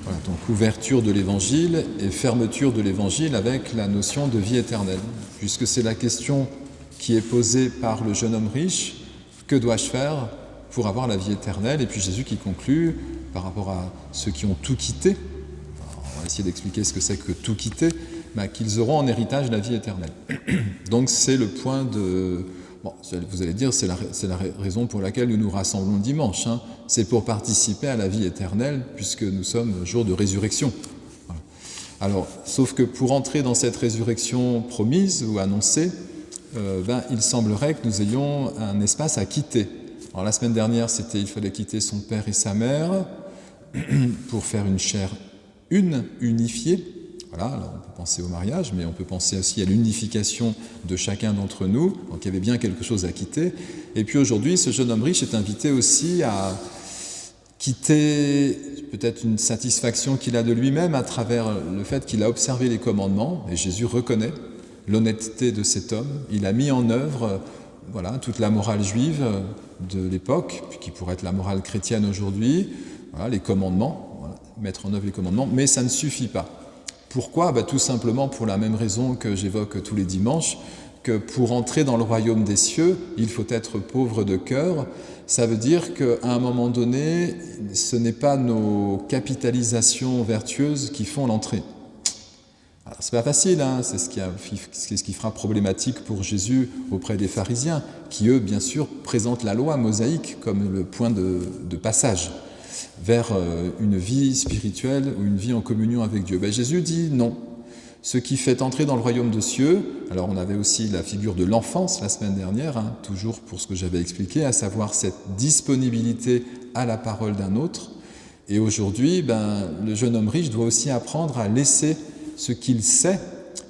Voilà, donc ouverture de l'évangile et fermeture de l'évangile avec la notion de vie éternelle, puisque c'est la question qui est posée par le jeune homme riche, que dois-je faire pour avoir la vie éternelle? Et puis Jésus qui conclut par rapport à ceux qui ont tout quitté, alors on va essayer d'expliquer ce que c'est que tout quitter, qu'ils auront en héritage la vie éternelle. Donc c'est le point de... Bon, vous allez dire, c'est la raison pour laquelle nous nous rassemblons dimanche. C'est pour participer à la vie éternelle, puisque nous sommes au jour de résurrection. Voilà. Alors, sauf que pour entrer dans cette résurrection promise ou annoncée, il semblerait que nous ayons un espace à quitter. Alors, la semaine dernière, il fallait quitter son père et sa mère pour faire une chair unifiée. Voilà, alors on peut penser au mariage, mais on peut penser aussi à l'unification de chacun d'entre nous. Donc il y avait bien quelque chose à quitter. Et puis aujourd'hui, ce jeune homme riche est invité aussi à quitter peut-être une satisfaction qu'il a de lui-même à travers le fait qu'il a observé les commandements. Et Jésus reconnaît l'honnêteté de cet homme. Il a mis en œuvre toute la morale juive de l'époque, qui pourrait être la morale chrétienne aujourd'hui, les commandements, mettre en œuvre les commandements, mais ça ne suffit pas. Pourquoi ? Tout simplement pour la même raison que j'évoque tous les dimanches, que pour entrer dans le royaume des cieux, il faut être pauvre de cœur. Ça veut dire qu'à un moment donné, ce n'est pas nos capitalisations vertueuses qui font l'entrée. Alors, c'est pas facile, c'est ce qui fera problématique pour Jésus auprès des pharisiens, qui eux, bien sûr, présentent la loi mosaïque comme le point de passage vers une vie spirituelle ou une vie en communion avec Dieu. Jésus dit non. Ce qui fait entrer dans le royaume des cieux, alors on avait aussi la figure de l'enfance la semaine dernière, toujours pour ce que j'avais expliqué, à savoir cette disponibilité à la parole d'un autre. Et aujourd'hui, le jeune homme riche doit aussi apprendre à laisser ce qu'il sait,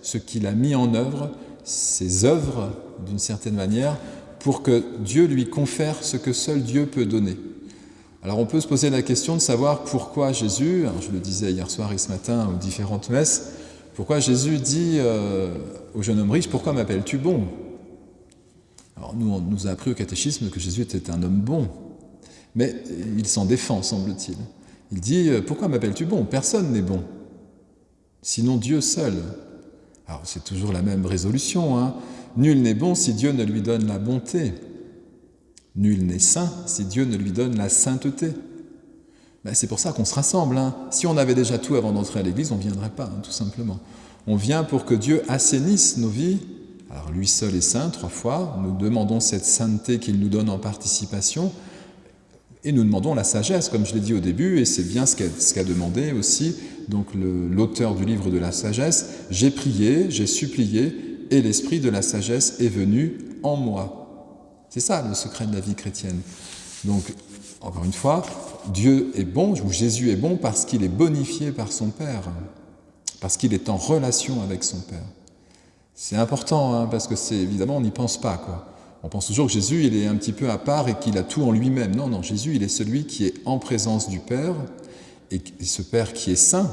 ce qu'il a mis en œuvre, ses œuvres d'une certaine manière, pour que Dieu lui confère ce que seul Dieu peut donner. Alors on peut se poser la question de savoir pourquoi Jésus, je le disais hier soir et ce matin aux différentes messes, pourquoi Jésus dit au jeune homme riche, « Pourquoi m'appelles-tu bon ?» Alors nous, on nous a appris au catéchisme que Jésus était un homme bon, mais il s'en défend, semble-t-il. Il dit, « Pourquoi m'appelles-tu bon ? Personne n'est bon, sinon Dieu seul. » Alors c'est toujours la même résolution, Nul n'est bon si Dieu ne lui donne la bonté. Nul n'est saint si Dieu ne lui donne la sainteté. C'est pour ça qu'on se rassemble. Si on avait déjà tout avant d'entrer à l'église, on ne viendrait pas, tout simplement. On vient pour que Dieu assainisse nos vies. Alors lui seul est saint, 3 fois. Nous demandons cette sainteté qu'il nous donne en participation. Et nous demandons la sagesse, comme je l'ai dit au début, et c'est bien ce qu'a demandé aussi donc l'auteur du livre de la sagesse. « J'ai prié, j'ai supplié, et l'esprit de la sagesse est venu en moi. » C'est ça le secret de la vie chrétienne. Donc, encore une fois, Dieu est bon, ou Jésus est bon parce qu'il est bonifié par son Père, parce qu'il est en relation avec son Père. C'est important, parce que évidemment, on n'y pense pas, On pense toujours que Jésus, il est un petit peu à part et qu'il a tout en lui-même. Non, Jésus, il est celui qui est en présence du Père, et ce Père qui est saint,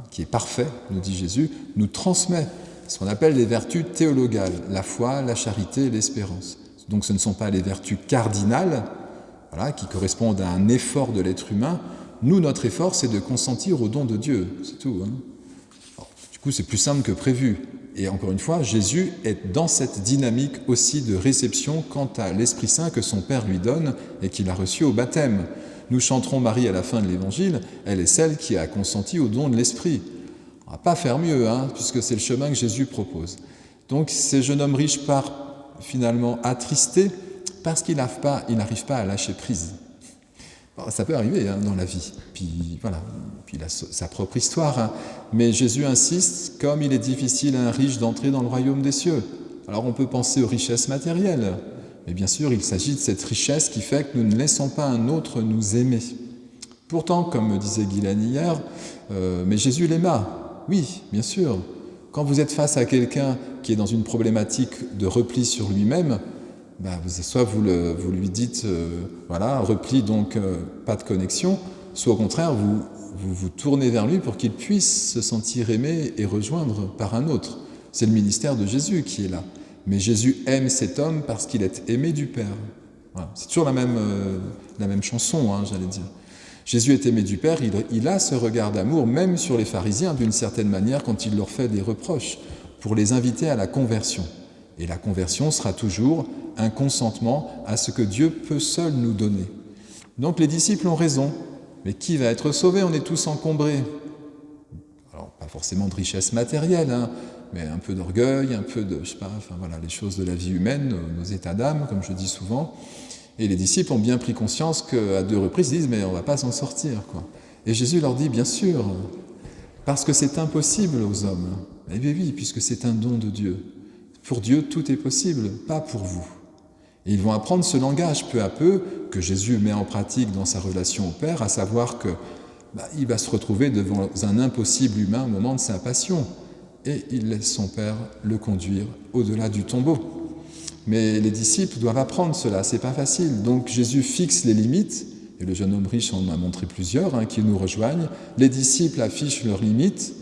qui est parfait, nous dit Jésus, nous transmet ce qu'on appelle les vertus théologales, la foi, la charité et l'espérance. Donc ce ne sont pas les vertus cardinales, qui correspondent à un effort de l'être humain. Nous, notre effort, c'est de consentir au don de Dieu, c'est tout. Alors, du coup, c'est plus simple que prévu. Et encore une fois, Jésus est dans cette dynamique aussi de réception quant à l'Esprit Saint que son Père lui donne et qu'il a reçu au baptême. Nous chanterons Marie à la fin de l'Évangile, elle est celle qui a consenti au don de l'Esprit. On ne va pas faire mieux, puisque c'est le chemin que Jésus propose. Donc, ces jeunes hommes riches partent finalement attristés parce qu'il n'arrive pas à lâcher prise. Alors, ça peut arriver dans la vie, puis il a sa propre histoire, mais Jésus insiste, comme il est difficile à un riche d'entrer dans le royaume des cieux. Alors on peut penser aux richesses matérielles, mais bien sûr il s'agit de cette richesse qui fait que nous ne laissons pas un autre nous aimer. Pourtant, comme me disait Guylaine hier, mais Jésus l'aima, oui, bien sûr. Quand vous êtes face à quelqu'un qui est dans une problématique de repli sur lui-même, soit vous lui dites, repli, donc pas de connexion, soit au contraire, vous tournez vers lui pour qu'il puisse se sentir aimé et rejoindre par un autre. C'est le ministère de Jésus qui est là. Mais Jésus aime cet homme parce qu'il est aimé du Père. Voilà. C'est toujours la même chanson, j'allais dire. Jésus est aimé du Père, il a ce regard d'amour, même sur les pharisiens, d'une certaine manière, quand il leur fait des reproches, pour les inviter à la conversion. Et la conversion sera toujours un consentement à ce que Dieu peut seul nous donner. Donc les disciples ont raison. Mais qui va être sauvé? On est tous encombrés. Alors, pas forcément de richesse matérielle, mais un peu d'orgueil, un peu de, les choses de la vie humaine, nos états d'âme, comme je dis souvent. Et les disciples ont bien pris conscience qu'à 2 reprises, ils disent « mais on ne va pas s'en sortir ». Et Jésus leur dit « bien sûr, parce que c'est impossible aux hommes ». Eh bien oui, puisque c'est un don de Dieu. Pour Dieu, tout est possible, pas pour vous. Et ils vont apprendre ce langage peu à peu que Jésus met en pratique dans sa relation au Père, à savoir qu'il va se retrouver devant un impossible humain au moment de sa passion. Et il laisse son Père le conduire au-delà du tombeau. Mais les disciples doivent apprendre cela, c'est pas facile. Donc Jésus fixe les limites, et le jeune homme riche en a montré plusieurs qui nous rejoignent. Les disciples affichent leurs limites,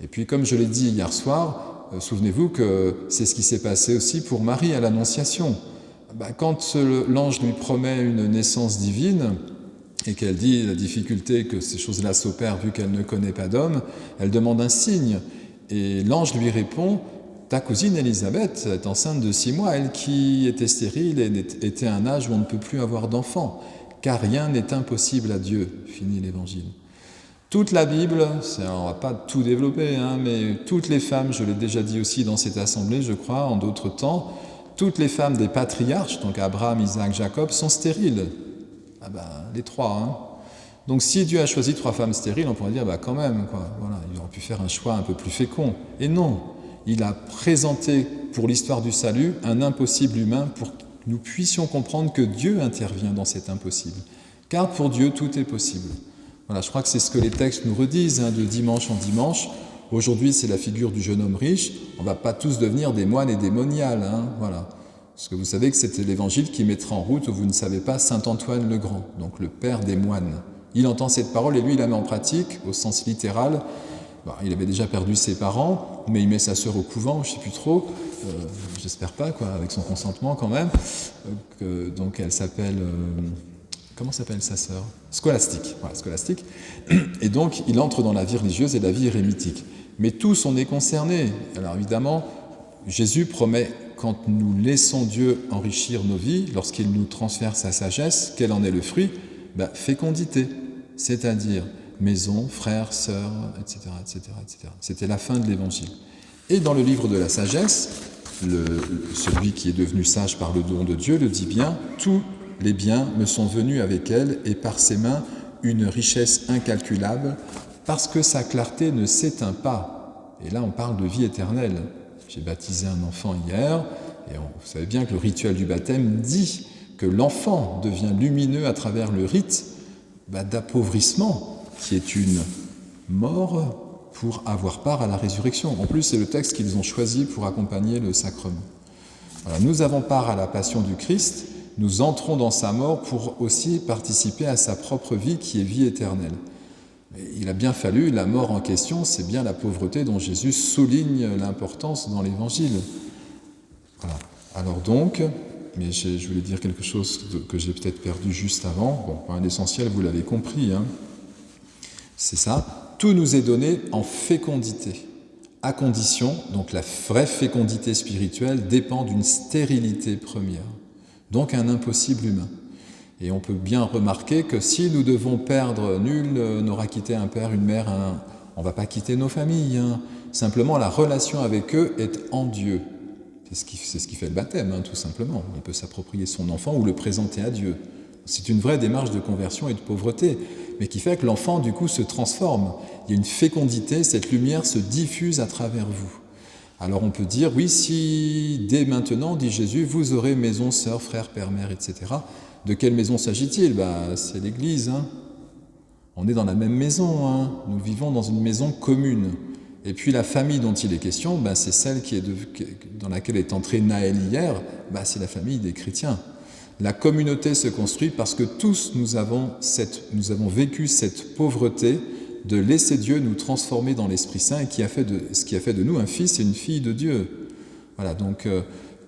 et puis comme je l'ai dit hier soir, souvenez-vous que c'est ce qui s'est passé aussi pour Marie à l'Annonciation. Quand l'ange lui promet une naissance divine, et qu'elle dit la difficulté que ces choses-là s'opèrent vu qu'elle ne connaît pas d'homme, elle demande un signe, et l'ange lui répond « Ta cousine Élisabeth est enceinte de 6 mois, elle qui était stérile et était à un âge où on ne peut plus avoir d'enfant, car rien n'est impossible à Dieu. » Fini l'Évangile. Toute la Bible, on ne va pas tout développer, mais toutes les femmes, je l'ai déjà dit aussi dans cette assemblée, je crois, en d'autres temps, toutes les femmes des patriarches, donc Abraham, Isaac, Jacob, sont stériles. Les 3. Donc si Dieu a choisi 3 femmes stériles, on pourrait dire, quand même, voilà, il aurait pu faire un choix un peu plus fécond. Et non, il a présenté pour l'histoire du salut un impossible humain pour que nous puissions comprendre que Dieu intervient dans cet impossible. Car pour Dieu, tout est possible. Voilà, je crois que c'est ce que les textes nous redisent de dimanche en dimanche. Aujourd'hui, c'est la figure du jeune homme riche. On ne va pas tous devenir des moines et des moniales. Voilà. Parce que vous savez que c'était l'Évangile qui mettra en route, vous ne savez pas, saint Antoine le Grand, donc le père des moines. Il entend cette parole et lui, il la met en pratique, au sens littéral. Il avait déjà perdu ses parents, mais il met sa sœur au couvent, je ne sais plus trop, j'espère pas, avec son consentement quand même. Donc elle s'appelle... comment s'appelle sa sœur? Scolastique. Voilà, Scolastique. Et donc, il entre dans la vie religieuse et la vie érémitique. Mais tous, on est concernés. Alors évidemment, Jésus promet, quand nous laissons Dieu enrichir nos vies, lorsqu'il nous transfère sa sagesse, quel en est le fruit? Fécondité, c'est-à-dire maison, frères, sœurs, etc., etc., etc. C'était la fin de l'Évangile. Et dans le livre de la sagesse, celui qui est devenu sage par le don de Dieu le dit bien, tous les biens me sont venus avec elle, et par ses mains une richesse incalculable, parce que sa clarté ne s'éteint pas. Et là, on parle de vie éternelle. J'ai baptisé un enfant hier, et vous savez bien que le rituel du baptême dit que l'enfant devient lumineux à travers le rite d'appauvrissement, qui est une mort pour avoir part à la résurrection. En plus, c'est le texte qu'ils ont choisi pour accompagner le sacrement. Voilà, nous avons part à la passion du Christ, nous entrons dans sa mort pour aussi participer à sa propre vie qui est vie éternelle. Mais il a bien fallu, la mort en question, c'est bien la pauvreté dont Jésus souligne l'importance dans l'Évangile. Voilà. Alors donc, mais je voulais dire quelque chose que j'ai peut-être perdu juste avant. L'essentiel, vous l'avez compris. C'est ça. Tout nous est donné en fécondité, à condition, donc la vraie fécondité spirituelle dépend d'une stérilité première, donc un impossible humain. Et on peut bien remarquer que si nous devons perdre, nul n'aura quitté un père, une mère, on ne va pas quitter nos familles. Simplement, la relation avec eux est en Dieu. C'est ce qui fait le baptême, tout simplement. On peut s'approprier son enfant ou le présenter à Dieu. C'est une vraie démarche de conversion et de pauvreté, mais qui fait que l'enfant, du coup, se transforme. Il y a une fécondité, cette lumière se diffuse à travers vous. Alors on peut dire, oui, si dès maintenant, dit Jésus, vous aurez maison, sœur, frère, père, mère, etc. De quelle maison s'agit-il? C'est l'Église. On est dans la même maison. Nous vivons dans une maison commune. Et puis la famille dont il est question, c'est celle dans laquelle est entré Naël hier, c'est la famille des chrétiens. La communauté se construit parce que tous nous avons vécu cette pauvreté de laisser Dieu nous transformer dans l'Esprit Saint, et ce qui a fait de nous un fils et une fille de Dieu. Voilà, donc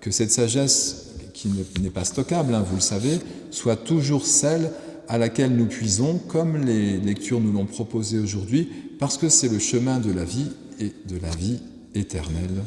que cette sagesse qui n'est pas stockable, vous le savez, soit toujours celle à laquelle nous puisons, comme les lectures nous l'ont proposé aujourd'hui, parce que c'est le chemin de la vie et de la vie éternelle.